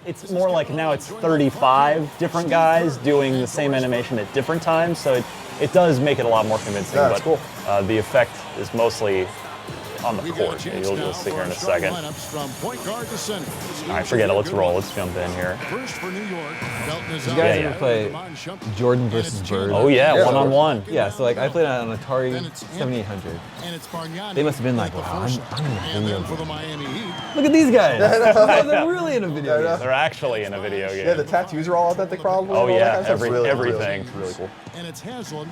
It's more like now it's 35 different guys doing the same animation at different times, so it does make it a lot more convincing. Yeah, that's cool. The effect is mostly on the court. You'll see here in a second. All right, forget it. Let's roll. Let's jump in here. You guys ever play Jordan versus Bird? Oh yeah, one-on-one. Yeah, so like I played on an Atari 7800. They must have been like, wow, I'm in a video game. Look at these guys. They're really in a video game. They're actually in a video game. Yeah, the tattoos are all authentic, probably. Oh yeah, really, everything. Really cool.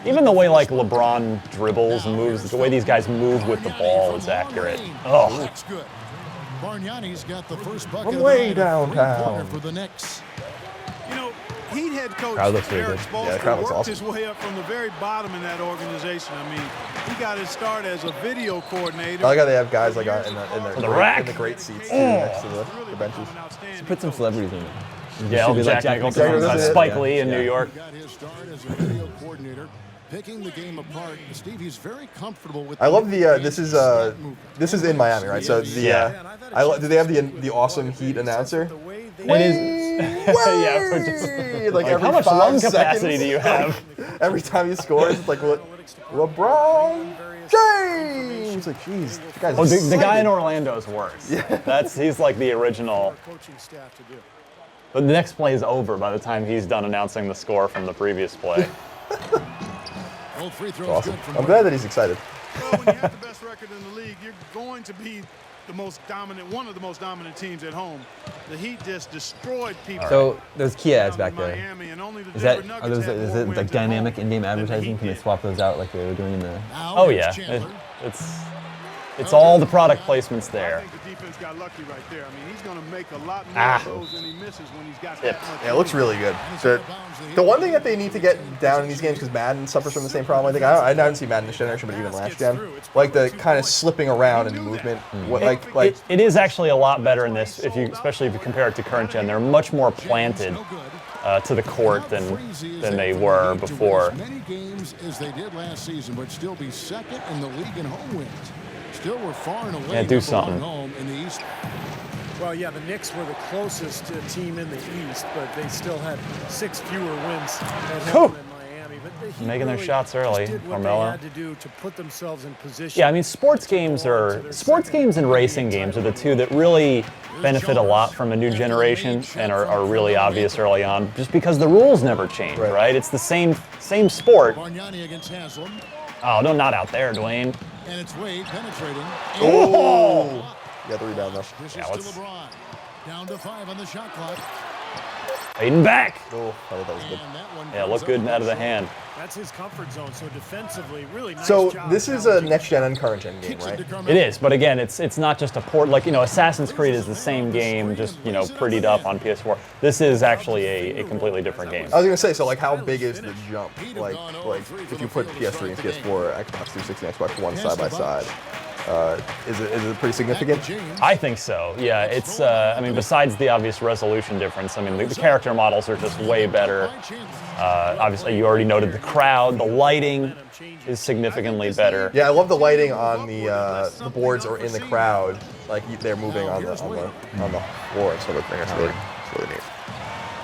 Even the way like LeBron dribbles and moves, the way these guys move with the ball is accurate. Oh. Looks good. Bargnani's got the first bucket I'm way downtown for the Knicks. You know, Heat head coach Crowd looks really Eric good. Spoelstra Yeah, the crowd looks worked awesome. his way up from the very bottom in that organization. I mean, he got his start as a video coordinator. I like how they have guys like in the great seats too, next to the benches. Put some celebrities in it. Yeah, Jack Nicholson, Spike Lee in New York. Got his start as a video coordinator, picking the game apart. Steve, he's very comfortable with. I love the this is in Miami, right? So the do they have the awesome Heat announcer? It is. Yeah, we're just, like every how much 5 lung seconds, capacity do you have? Every time he scores, it's like LeBron James. Like, jeez, the guy's Oh, the excited. guy in Orlando is worse. Yeah. He's like the original. But the next play is over by the time he's done announcing the score from the previous play. All free throws Awesome. good from I'm glad that he's excited. Well, when you have the best record in the league, you're going to be the most dominant, one of the most dominant teams at home. The Heat just destroyed people. So there's key ads back there. Miami, and only the Is that Denver Nuggets had is more it wins like at home dynamic in-game than the advertising? Heat Can they did. swap those out like they were doing in the? Oh yeah, it's all the product placements I there. think the defense got lucky right there. I mean, he's going to make a lot more Ah. of those than he misses when he's got Tipped. that much. Yeah, it looks really good. The one thing that they need to get down in these games, because Madden suffers from the same problem. I think I didn't see Madden this generation, but even last gen, like the kind of slipping around and movement. What, like It is actually a lot better in this, especially if you compare it to current gen. They're much more planted to the court than they were before. Many games as they did last season, but still be second in the league in home wins. Still, we're far and away. Yeah, do number something. one home in the East. Well, yeah, the Knicks were the closest team in the East, but they still had 6 fewer wins at home than Miami. But the Heat Making their really shots early, just did what Carmelo. they had to do to put themselves in position. Yeah, I mean, sports games and racing games are the two that really benefit a lot from a new generation and are really obvious early on, just because the rules never change, right? It's the same sport. Bargnani against Haslam, Oh, no, not out there, Dwayne. and it's Wade penetrating. oh, yeah, the rebound though. This Yeah, is let's- to LeBron. Down to 5 on the shot clock. Aiden back. Oh, I thought that was good. And that one Yeah, comes look up good with out of a the shot. hand. That's his comfort zone. So defensively, really nice So job this is a challenging. next gen and current gen game, Kicks it right? to Carmelo. It is, but again, it's not just a port. Like, Assassin's Creed is the same game, just, prettied up on PS4. This is actually a completely different game. I was gonna say, so like, how big is the jump? Like if you put PS3 and PS4, Xbox 360, and Xbox One side by side, is it pretty significant? I think so. Yeah, it's. I mean, besides the obvious resolution difference, I mean, the character models are just way better. Obviously, you already noted the crowd. The lighting is significantly better. Yeah, I love the lighting on the boards or in the crowd, like they're moving on the floor and stuff like that. It's really neat.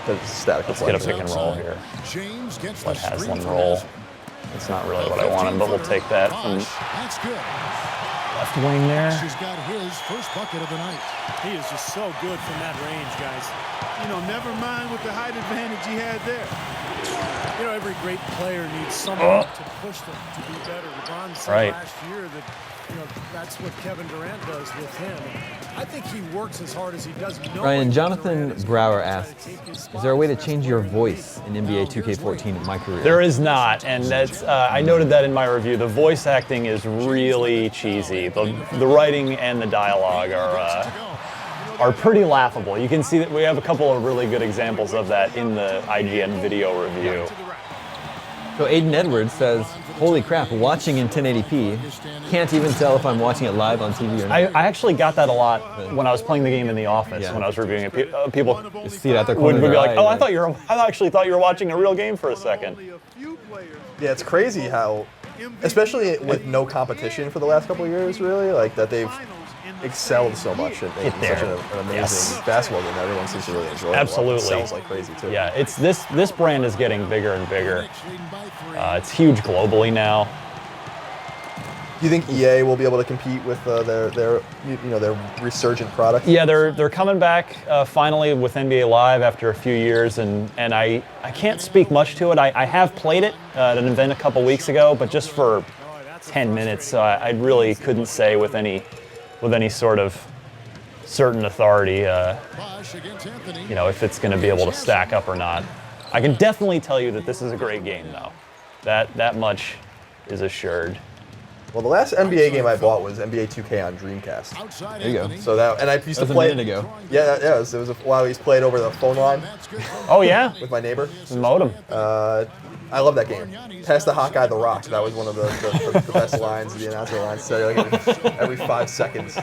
It's static. Let's get a pick and roll here. James gets Let the Haslam free roll. throws. It's not really what I wanted, but we'll take that from That's good. left wing there. She's got his first bucket of the night. He is just so good from that range, guys. Never mind with the height advantage he had there. Every great player needs someone to push them to be better. LeBron said Right. last year that that's what Kevin Durant does with him. I think he works as hard as he does. Ryan, Jonathan Brower asks, is there a way to change your voice in NBA 2K14 in my career? There is not, and that's. I noted that in my review. The voice acting is really cheesy. The writing and the dialogue are pretty laughable. You can see that we have a couple of really good examples of that in the IGN video review. So Aiden Edwards says, holy crap, watching in 1080p. Can't even tell if I'm watching it live on TV or not. I actually got that a lot when I was playing the game in the office, Yeah. when I was reviewing it. People Just see it out there. would be like, "Oh, I actually thought you were watching a real game for a second." Only a few players Yeah, it's crazy how, especially with no competition for the last couple of years, really, like that they've excelled so much at making there. such an amazing Yes. basketball game. Everyone seems to really enjoy it. Absolutely. It sells like crazy too. Yeah, it's this brand is getting bigger and bigger. It's huge globally now. Do you think EA will be able to compete with their resurgent product? Yeah, they're coming back finally with NBA Live after a few years, and I can't speak much to it. I have played it at an event a couple weeks ago, but just for 10 minutes, so I really couldn't say with any sort of certain authority, if it's going to be able to stack up or not. I can definitely tell you that this is a great game, though. That much is assured. Well, the last NBA game I bought was NBA 2K on Dreamcast. There you go. So and I used to That was play a minute ago. Yeah, it was while I used to play it over the phone line Oh yeah, with my neighbor. modem. I love that game. Pass the hot guy the rock. That was one of the best lines, the announcer lines. So like every 5 seconds.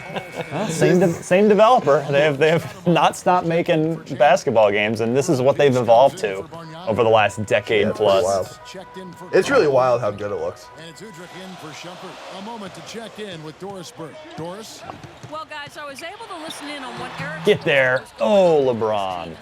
Same developer. They have not stopped making basketball games, and this is what they've evolved to over the last decade It's pretty plus. wild. It's really wild how good it looks. And it's Udrich in for Shumpert. A moment to check in with Doris Burke. Doris? Well, guys, I was able to listen in on what Eric Get there. Oh, LeBron.